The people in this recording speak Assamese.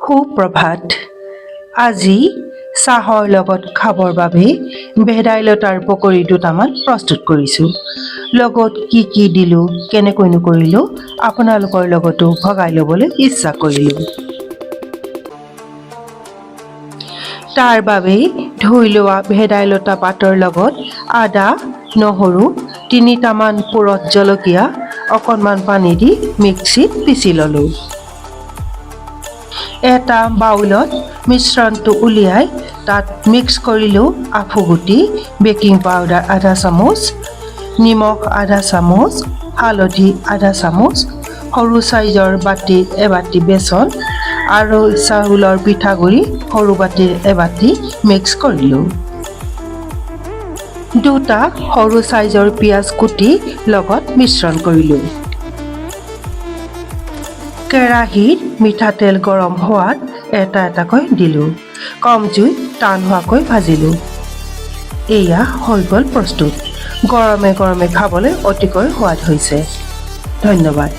সুপ্ৰভাত। আজি চাহৰ লগত খাবৰ বাবে ভেদাইলতাৰ পকৰি দুটামান প্ৰস্তুত কৰিছোঁ। লগত কি কি দিলোঁ, কেনেকৈনো কৰিলোঁ আপোনালোকৰ লগতো ভগাই ল'বলৈ ইচ্ছা কৰিলোঁ। তাৰ বাবে ধুই লোৱা ভেদাইলতা পাতৰ লগত আদা, নহৰু, 3টামান পুৰঠ জলকীয়া, অকণমান পানী দি মিক্সিত পিচি ল'লোঁ। এটা বাউলত মিশ্ৰণটো উলিয়াই তাত মিক্স কৰিলোঁ আফুগুটি, বেকিং পাউডাৰ আধা চামুচ, নিমখ আধা চামুচ, হালধি আধা চামুচ, সৰু চাইজৰ বাটিত এবাটি বেচন আৰু চাউলৰ পিঠাগুড়ি সৰু বাটিৰ এবাটি মিক্স কৰিলোঁ। 2টা সৰু চাইজৰ পিঁয়াজ কুটি লগত মিশ্ৰণ কৰিলোঁ। কেৰাহীত মিঠাতেল গৰম হোৱাত এটা এটাকৈ দিলোঁ। কম জুইত টান হোৱাকৈ ভাজিলোঁ। এয়া হৈ গ'ল প্ৰস্তুত। গৰমে গৰমে খাবলৈ অতিকৈ সোৱাদ হৈছে। ধন্যবাদ।